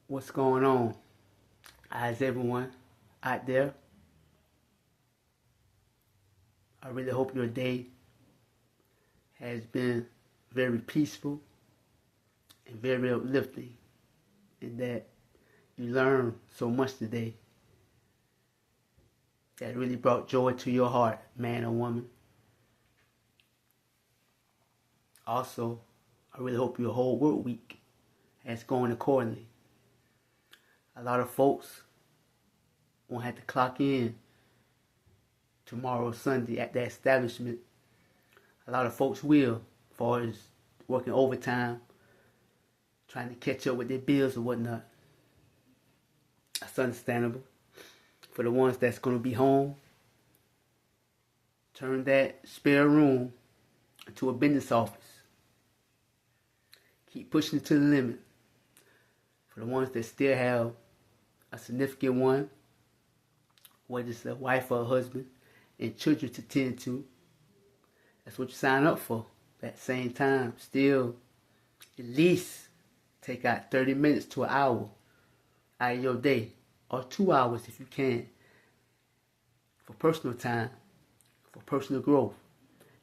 What's going on? How's everyone out there? I really hope your day has been very peaceful and very uplifting, and that you learned so much today that really brought joy to your heart, man or woman. Also, I really hope your whole work week has gone accordingly. A lot of folks won't have to clock in tomorrow, Sunday, at that establishment. A lot of folks will, as far as working overtime, trying to catch up with their bills or whatnot. That's understandable. For the ones that's going to be home, turn that spare room into a business office. Keep pushing it to the limit. For the ones that still have a significant one, whether it's a wife or a husband, and children to tend to, that's what you sign up for. At the same time, still at least take out 30 minutes to an hour out of your day, or 2 hours if you can, for personal time, for personal growth.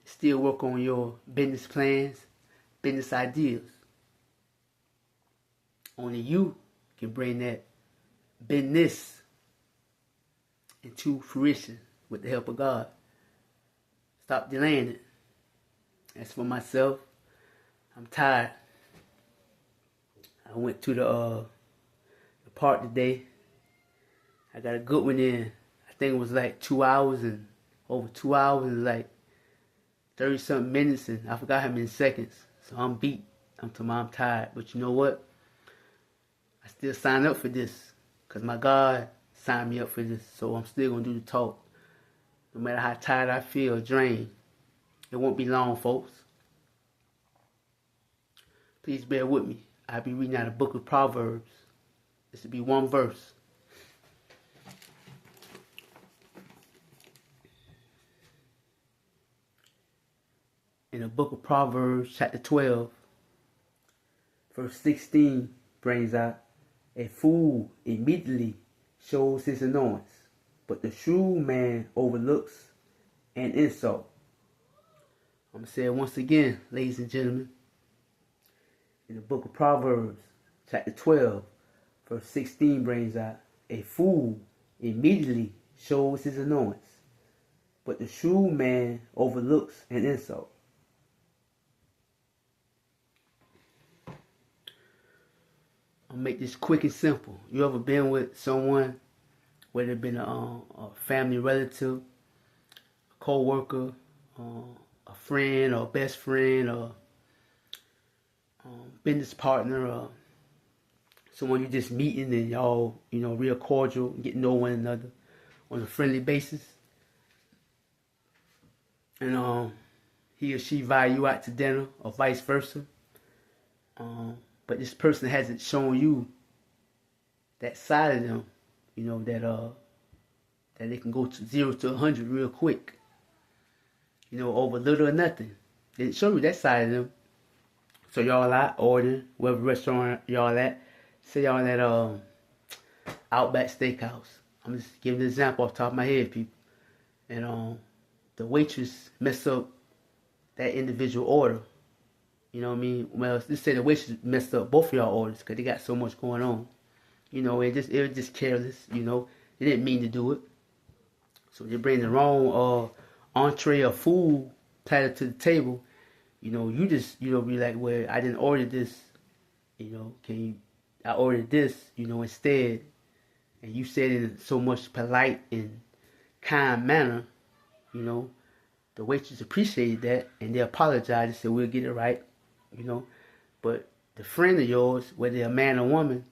Still work on your business plans, business ideas. Only you can bring that business into fruition with the help of God. Stop delaying it. As for myself, I'm tired. I went to the park today. I got a good one in. I think it was like 2 hours and over 2 hours and like 30 something minutes, and I forgot how many seconds. So I'm beat. I'm tired. But you know what? I still signed up for this because my God signed me up for this. So I'm still going to do the talk. No matter how tired I feel, drained. It won't be long, folks. Please bear with me. I'll be reading out the book of Proverbs. This will be one verse. In the book of Proverbs, chapter 12, verse 16 brings out, a fool immediately shows his annoyance, but the shrewd man overlooks an insult. I'm going to say it once again, ladies and gentlemen. In the book of Proverbs, chapter 12, verse 16 brings out, a fool immediately shows his annoyance, but the shrewd man overlooks an insult. I'll make this quick and simple. You ever been with someone, whether it been a family relative, a co-worker, a friend or best friend, or business partner, or someone you just meeting and y'all, real cordial, getting to know one another on a friendly basis, and he or she invite you out to dinner or vice versa, but this person hasn't shown you that side of them, that they can go to 0 to 100 real quick, over little or nothing. They didn't show you that side of them. So y'all out ordering, whatever restaurant y'all at. Say y'all at Outback Steakhouse. I'm just giving an example off the top of my head, people. And the waitress messed up that individual order. You know what I mean? Well, let's say the waitress messed up both of y'all orders because they got so much going on. It was just careless. They didn't mean to do it. So they bring the wrong entree or food platter to the table. You just be like, well, I didn't order this. I ordered this, instead. And you said it in so much polite and kind manner. The waitress appreciated that and they apologized and said, we'll get it right. But the friend of yours, whether they're a man or woman,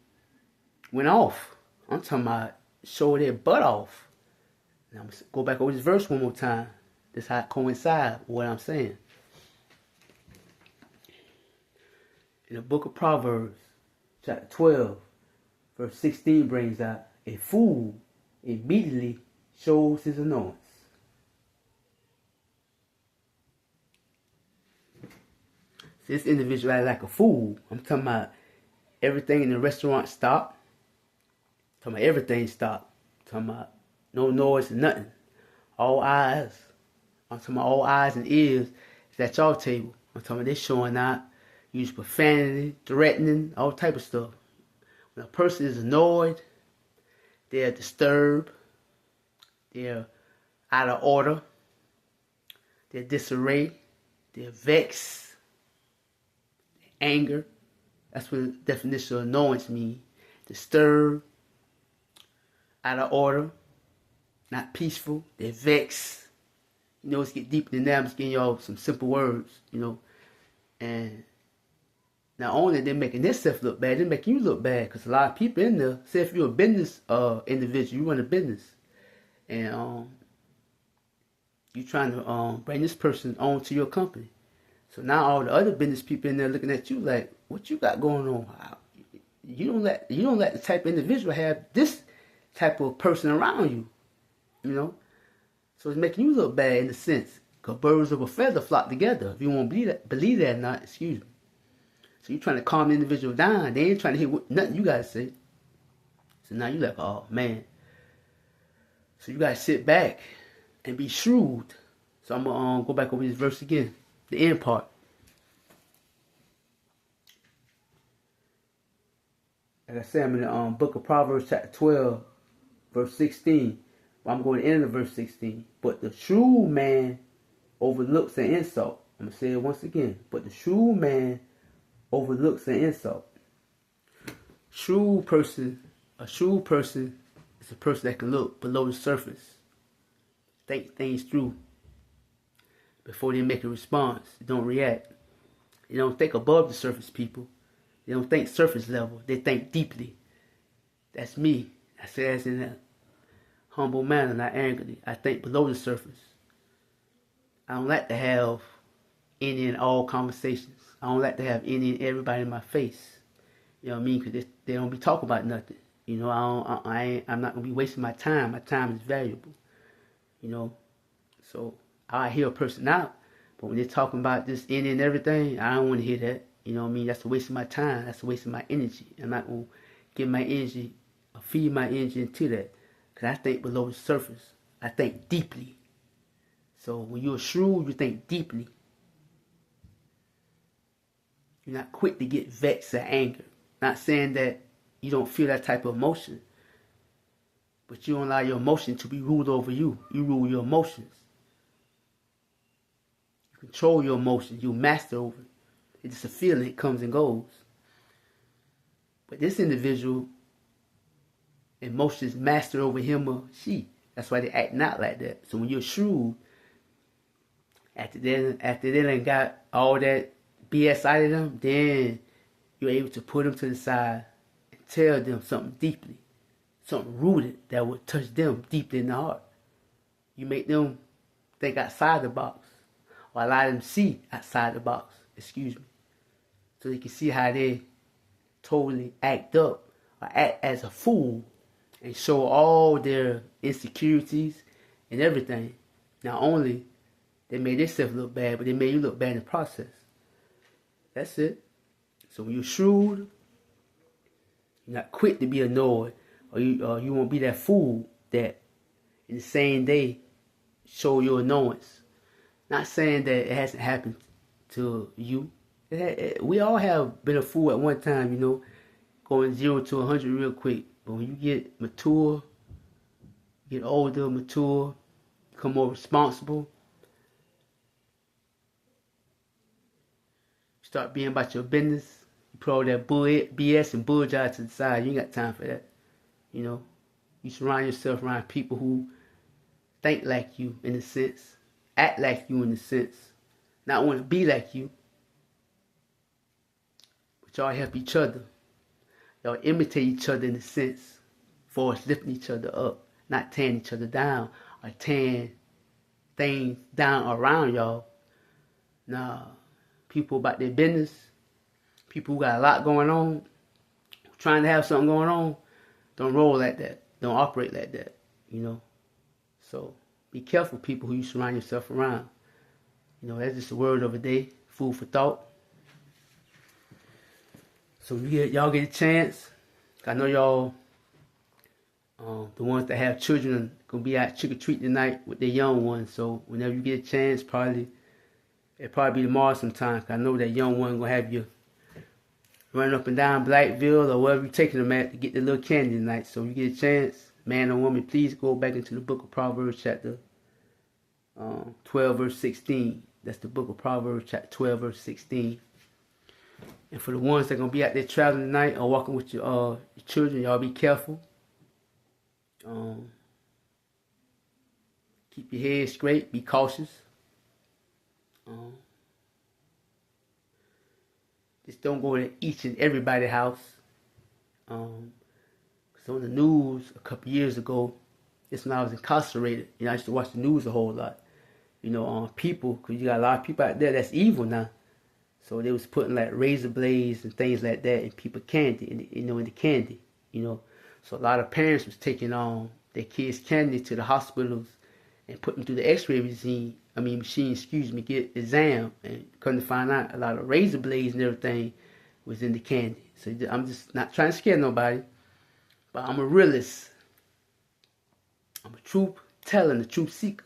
went off. I'm talking about show their butt off. Now I'm going to go back over this verse one more time. This how it coincides with what I'm saying. In the book of Proverbs, chapter 12, verse 16 brings out, a fool immediately shows his annoyance. This individual acted like a fool. I'm talking about everything in the restaurant stopped. Talking about everything stop. Talking about no noise and nothing. All eyes. I'm talking about all eyes and ears is at y'all table. I'm talking about they showing out, use profanity, threatening, all type of stuff. When a person is annoyed, they're disturbed, they're out of order, they're disarray, they're vexed, anger. That's what the definition of annoyance means. Disturbed, out of order, not peaceful, they're vexed. You know, let's get deeper than that. I'm just giving y'all some simple words, you know. And not only they're making themselves look bad, they're making you look bad. Because a lot of people in there, say if you're a business individual, you run a business. And you're trying to bring this person on to your company. So now all the other business people in there looking at you like, what you got going on? You don't let the type of individual have this type of person around you, you know. So it's making you look bad in a sense, because birds of a feather flock together. If you won't believe that or not, excuse me. So you're trying to calm the individual down. They ain't trying to hear nothing you gotta say. So now you're like, oh man. So you gotta sit back and be shrewd. So I'm gonna go back over this verse again, the end part. Like I said, I'm in the book of Proverbs chapter 12, verse 16. I'm going to end of verse 16. But the shrewd man overlooks an insult. I'm going to say it once again. But the shrewd man overlooks an insult. A shrewd person is a person that can look below the surface, think things through before they make a response. They don't react. They don't think above the surface, people. They don't think surface level. They think deeply. That's me. I say that's in a humble manner, not arrogantly. I think below the surface. I don't like to have any and all conversations. I don't like to have any and everybody in my face. You know what I mean? Because they don't be talking about nothing. You know, I'm not going to be wasting my time. My time is valuable. You know? So I hear a person out. But when they're talking about this any and everything, I don't want to hear that. You know what I mean? That's a waste of my time. That's a waste of my energy. I'm not going to give my energy or feed my energy into that. Because I think below the surface. I think deeply. So when you're shrewd, you think deeply. You're not quick to get vexed or angry. Not saying that you don't feel that type of emotion. But you don't allow your emotion to be ruled over you. You rule your emotions. You control your emotions. You master over it. It's just a feeling. It comes and goes. But this individual, emotions master over him or she. That's why they're acting out like that. So when you're shrewd, after they done got all that BS out of them, then you're able to put them to the side and tell them something deeply, something rooted that would touch them deeply in the heart. You make them think outside the box, or allow them to see outside the box, excuse me, so they can see how they totally act up or act as a fool and show all their insecurities and everything. Not only they made themselves look bad, but they made you look bad in the process. That's it. So when you're shrewd, you're not quick to be annoyed, or you won't be that fool that in the same day show your annoyance. Not saying that it hasn't happened to you. We all have been a fool at one time, you know, going 0 to 100 real quick. But when you get mature, get older, mature, become more responsible, start being about your business. You put all that BS and bullshit to the side. You ain't got time for that. You know, you surround yourself around people who think like you in a sense, act like you in a sense, not want to be like you. But y'all help each other. Y'all imitate each other in a sense, for us lifting each other up, not tearing each other down or tearing things down around y'all. Nah. People about their business, people who got a lot going on, trying to have something going on, don't roll like that. Don't operate like that, you know. So be careful, people who you surround yourself around. You know, that's just a word of the day, food for thought. So y'all get a chance. I know y'all The ones that have children gonna be out trick or treat tonight with their young ones. So whenever you get a chance, it'll probably be tomorrow sometime. 'Cause I know that young one gonna have you running up and down Blackville or wherever you're taking them at to get the little candy tonight. So you get a chance, man or woman, please go back into the book of Proverbs chapter 12 verse 16. That's the book of Proverbs chapter 12 verse 16. And for the ones that are gonna be out there traveling tonight or walking with your children, y'all be careful. Keep your head straight. Be cautious. Just don't go to each and everybody's house. So on the news a couple years ago, this when I was incarcerated. I used to watch the news a whole lot. People, because you got a lot of people out there that's evil now. So they was putting like razor blades and things like that in people's candy, in the candy. So a lot of parents was taking their kids' candy to the hospitals and putting them through the X-ray machine, get exam, and come to find out a lot of razor blades and everything was in the candy. So I'm just not trying to scare nobody, but I'm a realist. I'm a truth teller, the truth seeker.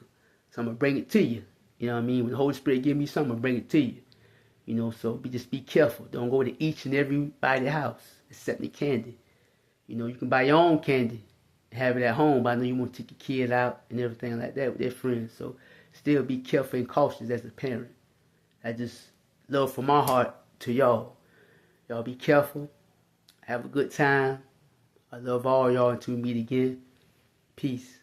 So I'm gonna bring it to you. When the Holy Spirit give me something, I'm gonna bring it to you. So just be careful. Don't go to each and everybody's house except the candy. You can buy your own candy and have it at home, but I know you want to take your kids out and everything like that with their friends. So still be careful and cautious as a parent. I just love from my heart to y'all. Y'all be careful. Have a good time. I love all y'all until we meet again. Peace.